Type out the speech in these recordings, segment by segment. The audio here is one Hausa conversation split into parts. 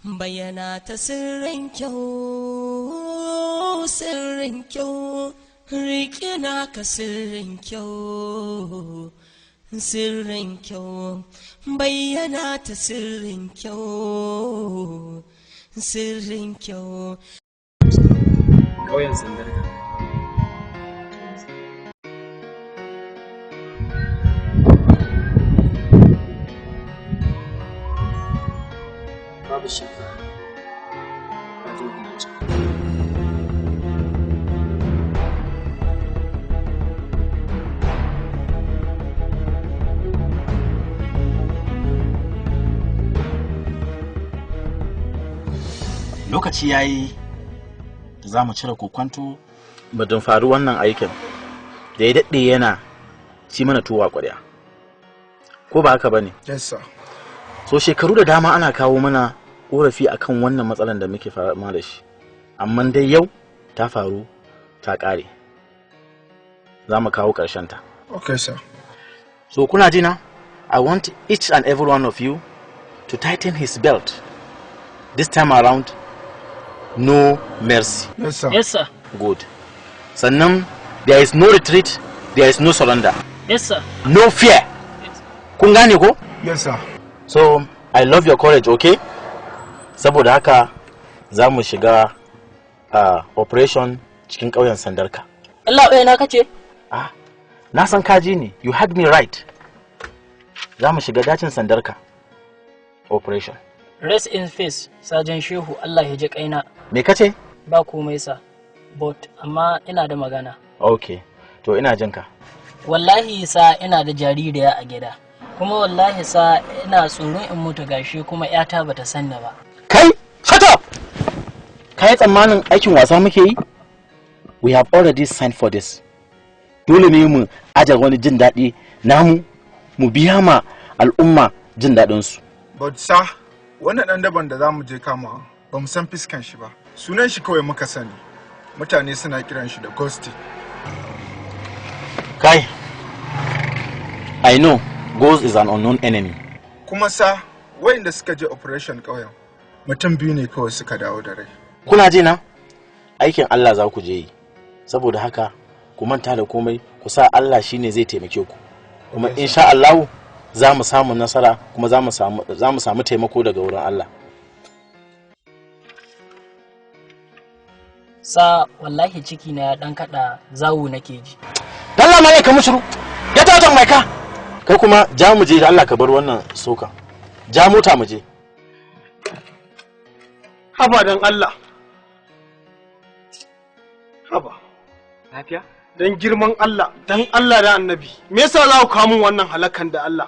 bayyana ta sirrin kyau, sirrin kyau, rikina ka sirrin kyau, sirrin kyau, bayyana ta sirrin kyau, sirrin kyau. Ƙauyen Sandarka. Babu shakka ka zo da can. Lokaci yayi da za mu cire kokwanto batun faru wannan aikin da ya daɗe yana ci mana tuwa ƙwarya. Ko ba haka bane? Yes sir. So shekaru da dama ana kawo mana korafi akan wannan matsalan da muke fama da shi, amma dai yau ta faru ta ƙare, za mu kawo ƙarshen ta. Okay sir. So kuna ji na? I want each and every one of you to tighten his belt. This time around, no mercy. Yes sir. Yes sir. Good. Sannan, there is no retreat, there is no surrender. Yes sir. No fear. Kun gane ko? Yes sir. So, I love your courage, okay? Saboda haka za mu shiga operation cikin ƙauyen Sandarka. Allah ɓaya na kace? Ah, na san kaji ne. You had me right. Za mu shiga dacin Sandarka. Operation. Rest in peace, Sajan Shehu, Allah ya ji kaina. Me kace? Ba komai sa. But amma ina da magana. Okay. To ina jinka. Wallahi sa ina da jaririya a gida. Kuma wallahi sa ina tsoron in mutu gashi kuma yata bata sanna ba. Kai, shut up! Kai tsammanin aikin wasa muke yi? We have already signed for this. Dole ne mu ajar wani jin daɗi namu mu biya ma al'umma jin daɗin su. But sir, wannan dan daban da zamu je kama ba mu san fiskan shi ba. Sunan shi kawai muka sani. Mutane suna kiran shi da Ghosty. Kai, I know Ghost is an unknown enemy. Kuma sa, wayanda suka je operation ƙauyen, mutum biyu ne kawai suka dawo da rai. Kuna ji na? Aikin Allah za ku je yi. Saboda haka, ku manta da komai, ku sa Allah shine zai taimake ku. Kuma insha Allah za mu samu nasara kuma za mu samu taimako daga wurin Allah. Sa wallahi ciki na ya dan kada zawo nake ji. Allah mai ka mushuru. Ya tawajen mai ka. Kai kuma ja mu je da Allah ka bar wannan soka. Ja mota mu je. Haba dan Allah. Haba. Lafiya? Dan girman Allah, dan Allah da Annabi. Me yasa za ku kawo min wannan halakan da Allah?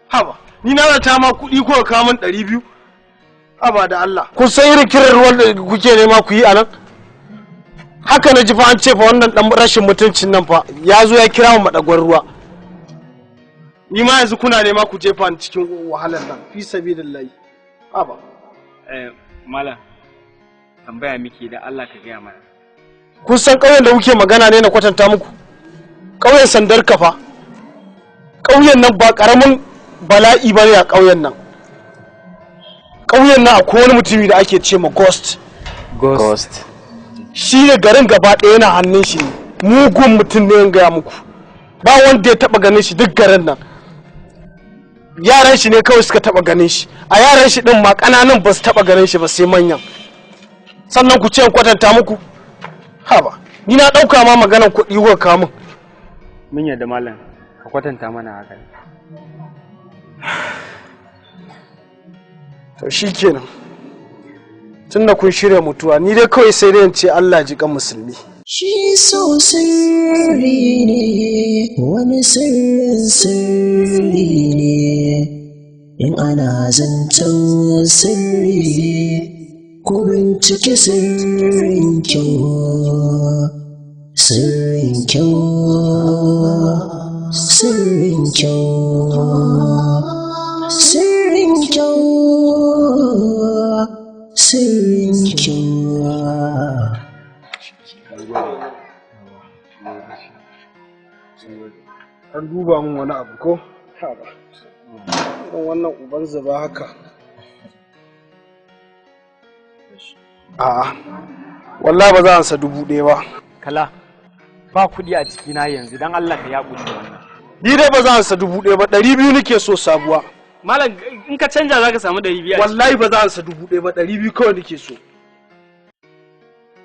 Haba, ni na zata ma kuɗi ko kawo min 200. Haba da Allah. Kun san irin kiran ruwan da kuke nema ku yi anan? Haka na ji fa an ce fa wannan dan rashin mutuncin nan fa ya zo ya kira mu madagwar ruwa. Ni ma yanzu kuna nema ku jefa ni cikin wahalar nan fi sabilillahi. Haba. Malam, tambaya miki da Allah ka gaya mana. Kun san ƙauyen da kuke magana ne na kwatanta muku? Ƙauyen Sandarka fa. Ƙauyen nan ba ƙaramin bala'i bane a ƙauyen nan. Ƙauyen nan akwai wani mutumi da ake ce ma Ghost. Ghost. Shi ne garin gaba ɗaya yana hannun shi ne. Mugun mutum ne in gaya muku. Ba wanda ya taɓa ganin shi duk garin nan. Yaran shi ne kawai suka taɓa ganin shi. A yaran shi ɗin ma ƙananan ba su taɓa ganin shi ba sai manyan. Sannan ku ce in kwatanta muku. Haba, ni na ɗauka ma maganar kuɗi ko kamun. Mun yarda malam, ka kwatanta mana haka. To shi kenan. Tunda kun shirya mutuwa, ni dai kawai sai dai in ce Allah ji kan musulmi. Shi so sirri ne, wani sirri ne, in ana zancen sirri ku bincike sirrin kyau, sirrin kyau, sirrin kyau, sirrin kyau, sirrin kyau. An duba min wani abu ko? Ha ba. Irin wannan uban zuba haka. A'a, wallahi ba za a sa 1000 ba. Kala, ba kuɗi a cikina yanzu don Allah ka ya da wannan. Ni dai ba za a sa 1000 ba, 200 nake so sabuwa. Malam in ka canja za ka samu 200. Wallahi ba za a sa 1000 ba, 200 kawai nake so.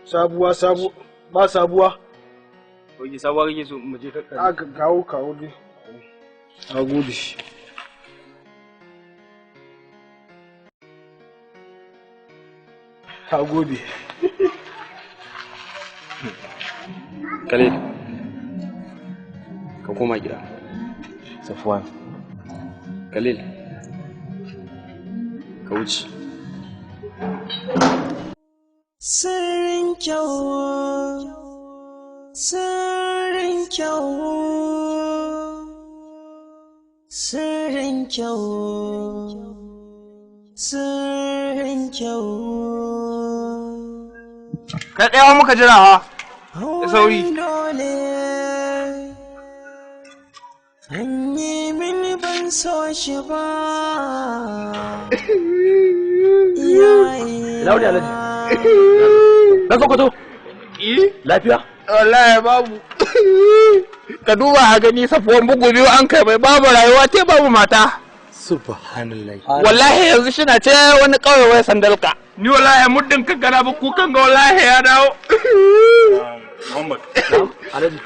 Sabuwa ba sabuwa. Oke sabuwa kake so mu je ka kare. A kawo dai. A gode. A gode. Khalil, ka koma gida. Safwan, Khalil, ka wuce. Sirrin kyau, sirrin kyau, sirrin kyau, sirrin kyau. Kai ɗaya muka jira ha. Da sauri. An yi mini ban so shi ba. Laudi Alhaji. Na Sokoto. Lafiya? Wallahi babu. Ka duba a gani Safwan bugu biyu an kai mai babu rayuwa te babu mata. Subhanallah. Wallahi yanzu shina ce wani kauye wai sandalka. Ni wallahi muddin ka gana ba kukan ga wallahi ya dawo. Muhammad. Alhaji.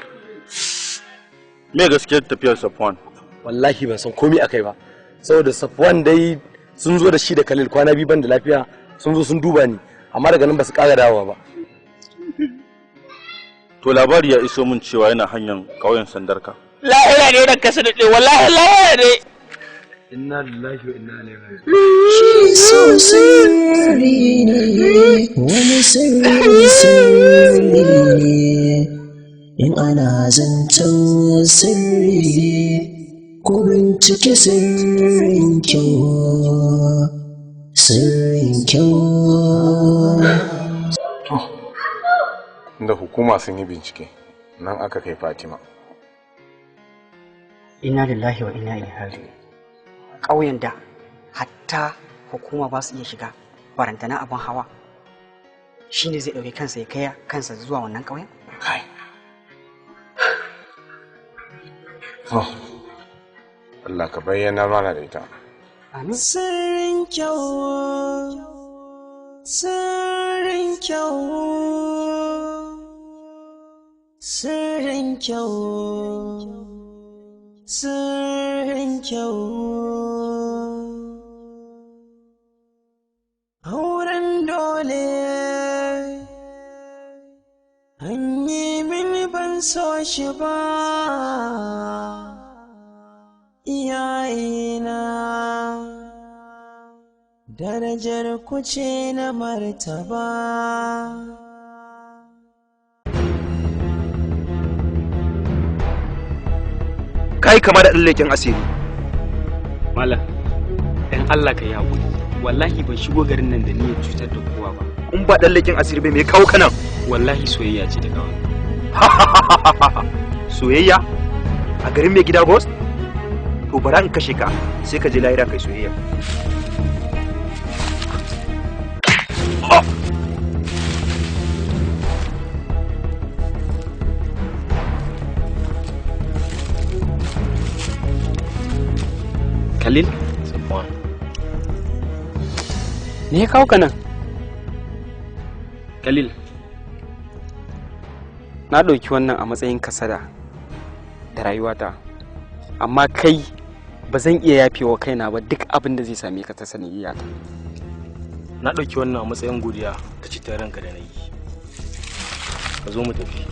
Me gaskiyar tafiyar Safwan? Wallahi ban san komai akai ba. Saboda Safwan dai sun zo da shi da Khalil kwana biyu ban da lafiya, sun zo sun duba ni, amma daga nan ba su ƙara dawowa ba. To labari ya iso min cewa yana hanyar ƙauyen Sandarka. Lahiya ne da kasa da wallahi lahiya ne. Inna lillahi wa inna ilaihi raji'un. Shi so sirri ne, wani sirri ne. In ana zancen sirri, ku bincike sirrin kyau, sirrin kyau. Da hukuma sun yi bincike, nan aka kai Fatima. Inna lillahi wa inna ilaihi raji'un. Ƙauyen da hatta hukuma ba su iya shiga barantana abin hawa, shine zai ɗauki kansa ya kai kansa zuwa wannan ƙauyen? Kai. Oh. Allah ka bayyana mana da ita. Amin. Sirrin kyau, sirrin kyau, sirrin kyau, sirrin kyau. Auren dole, an yi mini ban so shi ba. Iyayena, darajar ku ce na martaba. Kai kama da ɗan asiri. Malam, ɗan Allah ka yi haƙuri. Wallahi ban shigo garin nan da niyyar cutar da kowa ba. In ba ɗan asiri bai mai kawo kanan. Wallahi soyayya ce ta kawo. Soyayya? A garin mai gida Ghost? To bara in kashe ka sai ka je lahira kai soyayya. Khalil? Safwan. Me ya kawo ka nan? Khalil, na ɗauki wannan a matsayin kasada da rayuwata, amma kai ba zan iya yafewa kaina ba duk abin da zai same ka ta sanadiyyata. Na ɗauki wannan a matsayin godiya ta cikin ranka da na yi. Ka zo mu tafi.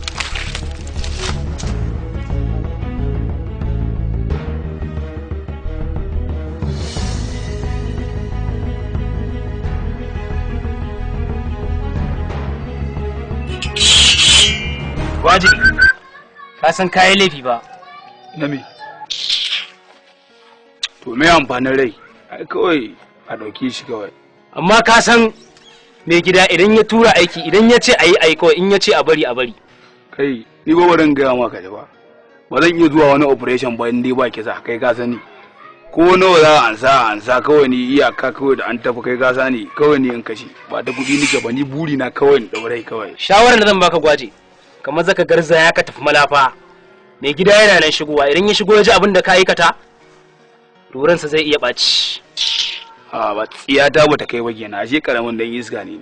Wajibi, ka san kayan laifi ba. Na me? To me amfanin rai? Ai kawai a ɗauki shi kawai. Amma ka san mai gida idan ya tura aiki, idan ya ce a yi aiko, in ya ce a bari a bari. Kai, ni ba barin gaya maka ba. Ba zan iya zuwa wani operation ba in dai ba kisa, kai ka sani. ko nawa za a ansa kawai ni iyaka kawai da an tafi kai gasa ne kawai ni in kashe ba da kuɗi nike ba ni buri na kawai in ɗaurai kawai. Shawarar da zan baka gwaje kamar zaka garzaya ka tafi malafa mai gida yana nan shigowa idan ya shigo ya ji abin da ka aikata ruransa zai iya ɓaci. A ba tsiyata ba ta kai ba kenan ashe karamin dan iska ne.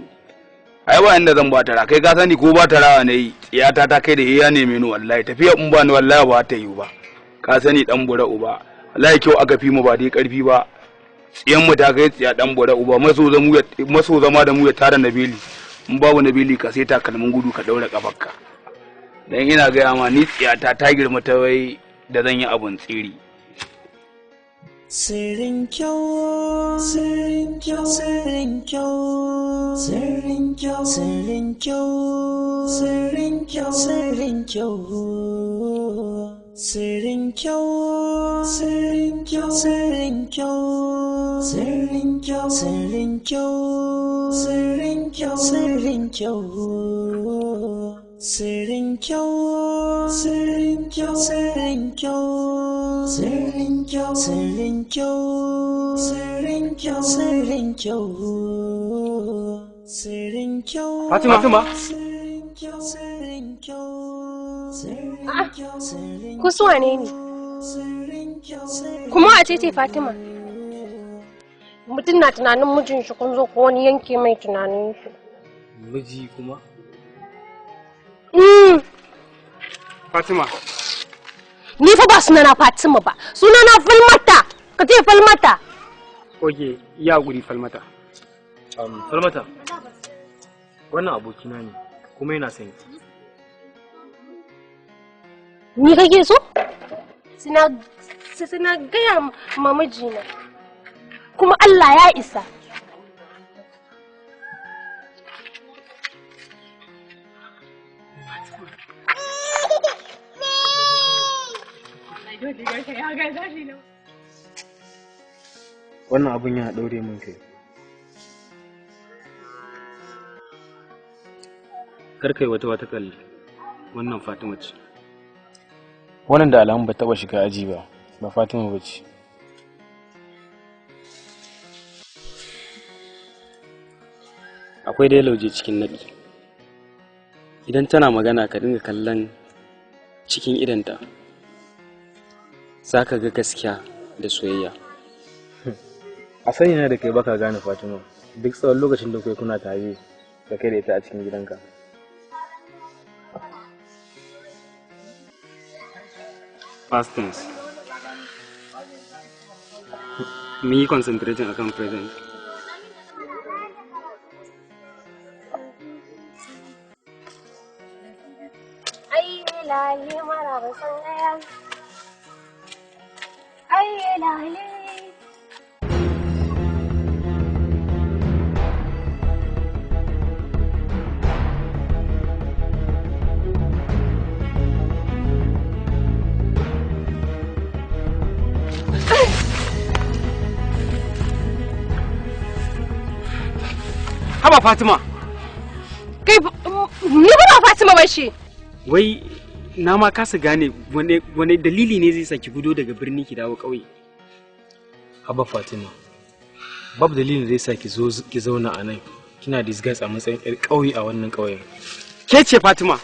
Ai ba inda zan ba tara kai ka sani ko ba tara ne yi tsiyata ta kai da iya neme ni wallahi tafiya in ba ni wallahi ba ta yi ba ka sani dan bura uba wallahi kyau aka fi mu ba dai karfi ba tsiyan mu ta kai tsiya dan bura uba maso zama da mu ya tara nabili in babu nabili ka sai takalmin gudu ka daura kafarka dan ina ga ma ni tsiyata ta girma ta wai da zan yi abun tsiri. Sirrin kyau, sirrin kyau, sirrin kyau, sirrin kyau, sirrin kyau, sirrin kyau, sirrin kyau, sirrin kyau, sirrin kyau, sirrin kyau, sirrin kyau, sirrin kyau, sirrin kyau, sirrin kyau. Sirrin kyau, sirrin kyau, sirrin kyau, sirrin kyau, sirrin kyau, sirrin kyau, sirrin kyau, sirrin kyau. Fatima, sirrin kyau, sirrin kyau, sirrin kyau, sirrin ku su wane ne? Kuma a ce Fatima. Mutum na tunanin mijin shi kun zo ko wani yanke mai tunanin shi. Miji kuma? Fatima. Ni fa ba sunana Fatima ba, sunana Falmata. Ka ce Falmata. Oke, ya guri Falmata. Falmata. Wannan abokina ne, kuma yana son ki. Ni kake so? Sina gaya ma mijina. Kuma Allah ya isa. Wannan abun yana ɗaure min kai. Kar kai wata kalli. Wannan Fatima ce. Wannan da alamun ba taɓa shiga aji ba, ba Fatima ba ce. Akwai dai lauje cikin naɗi. Idan tana magana ka dinga kallon cikin idanta. Za ka ga gaskiya da soyayya. A sani na da kai baka gane Fatima duk tsawon lokacin da kai kuna tare da kai da ita a cikin gidanka. Past tense. Mu yi concentrating akan present. Ai lale mara basan gaya. Ai lale. Haba Fatima. Kai ni ba Fatima ba shi. Wai na ma kasa gane wane dalili ne zai saki gudo daga birni ki dawo ƙauye. Haba Fatima. Babu dalilin zai sa ki zauna a nan. Kina disguise a matsayin ƴar ƙauye a wannan ƙauyen. Ke ce Fatima.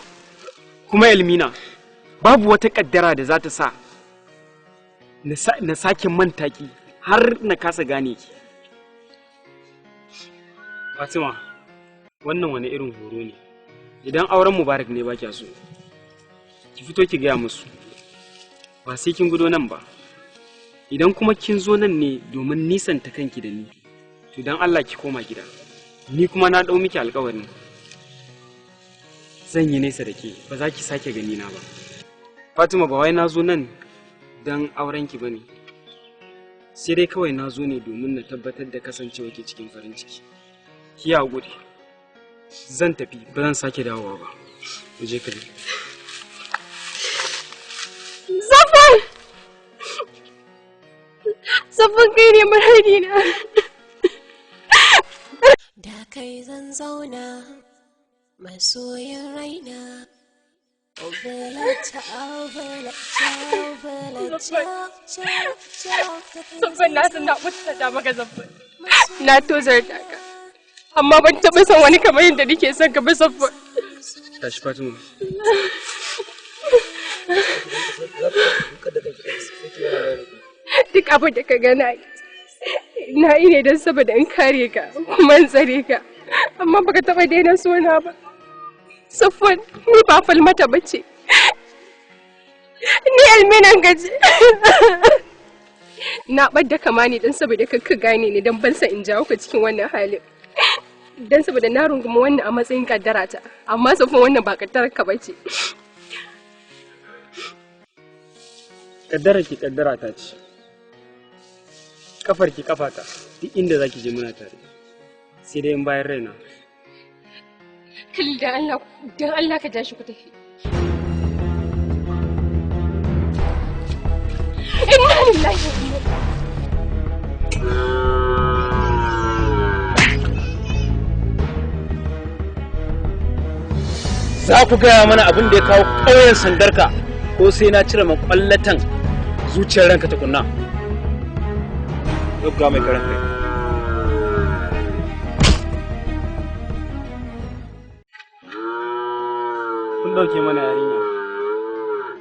Kuma Elmina. Babu wata kaddara da za ta sa na sake manta ki har na kasa gane ki. Fatima, wannan wani irin horo ne. Idan auren Mubarak ne ba kya so, ki fito ki gaya musu. Ba sai kin gudo nan ba. Idan kuma kin zo nan ne domin nisanta kanki da ni, to dan Allah ki koma gida. Ni kuma na dau miki alƙawarin. Zan yi nesa da ke, ba za ki sake gani na ba. Fatima, ba wai na zo nan dan auren ki bane. Sai dai kawai na zo ne domin na tabbatar da kasancewa ke cikin farin ciki. Ki haƙuri. Zan tafi, ba zan sake dawowa ba. Mu je kare. Zafar! Zafar kai ne maradi na. Da kai zan zauna masoyin raina. Sabbin na san na mutunta maka sabbin. Na tozarta ka. Amma ban taɓa son wani kamar yadda nake son ka ba sabbin. Tashi Fatima. Duk abin da ka gana na yi ne don saboda in kare ka kuma in tsare ka. Amma baka taɓa daina sona ba. Saffon ni ba falmata bace. Ni alminan gaji. Na ɓadda kama ne don saboda ka gane ne don ban sa in jawo ka cikin wannan halin. Don saboda na rungumi wannan a matsayin kaddara ta, amma Saffon wannan ba kaddarar ka bace. Kaddarar ki kaddara ta ce. Kafar ki kafata, duk inda zaki je muna tare. Sai dai in bayan raina. Kalli dan Allah ka tashi ku tafi. Inna lillahi wa inna Za ku gaya mana abin da ya kawo ƙauyen sandarka ko sai na cire makwallatan zuciyar ranka tukunna. Yau ga mai karan kai. Kun dauke mana yarinya.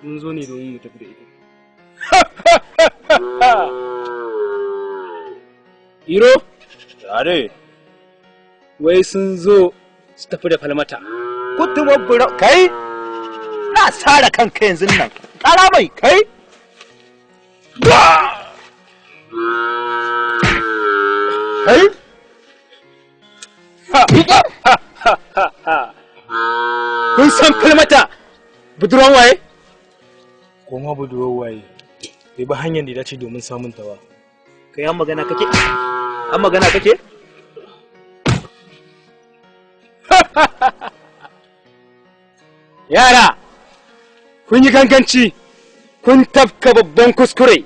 Mun zo ne domin mu tafi da ita. Iro? Tare. Wai sun zo su tafi da falmata. Kutumar bura kai? Na sare kanka yanzu nan. Ƙara mai kai? Kai? Kun san falmata budurwan waye? Kuma budurwan waye? Bai ba hanyar da ya dace domin samun ta ba. Kai an magana kake? An magana kake? Yara, kun yi ganganci, kun tafka babban kuskure.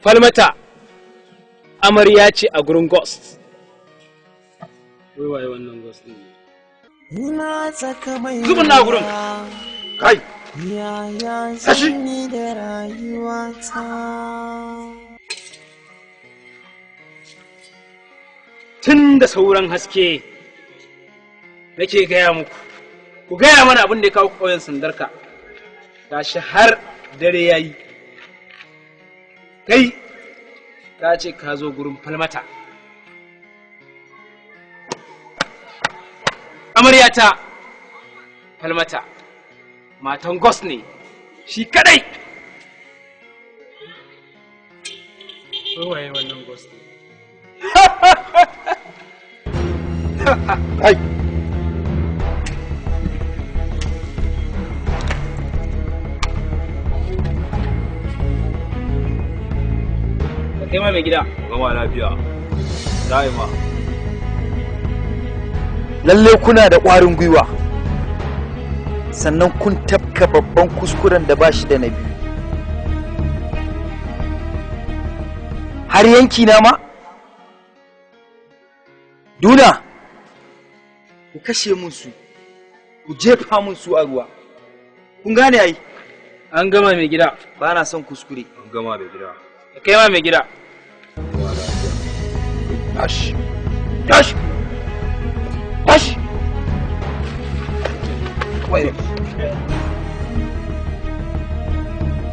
Falmata, amarya ce a gurin Ghost. Wai waye wannan Ghost ne? Zubin na gurin. Kai. Tashi. Tun da sauran haske nake gaya muku, ku gaya mana abin da ya kawo ƙauyen sandarka. Gashi har dare yayi. Kai, ka ce ka zo gurin falmata. Amaryata, falmata, matan Ghost ne, shi kadai. Wai waye wannan Ghost ne? Kai. Kai ma mai gida. Gama lafiya. Da'ima. Lalle kuna da ƙwarin gwiwa. Sannan kun tafka babban kuskuren da ba shi da na biyu. Har yanki na ma? Duna, ku kashe mun su, ku jefa mun su a ruwa. Kun gane ai? An gama mai gida. Ba na son kuskure. An gama mai gida. Kai ma mai gida. Tashi. Tashi. Tashi. Wait.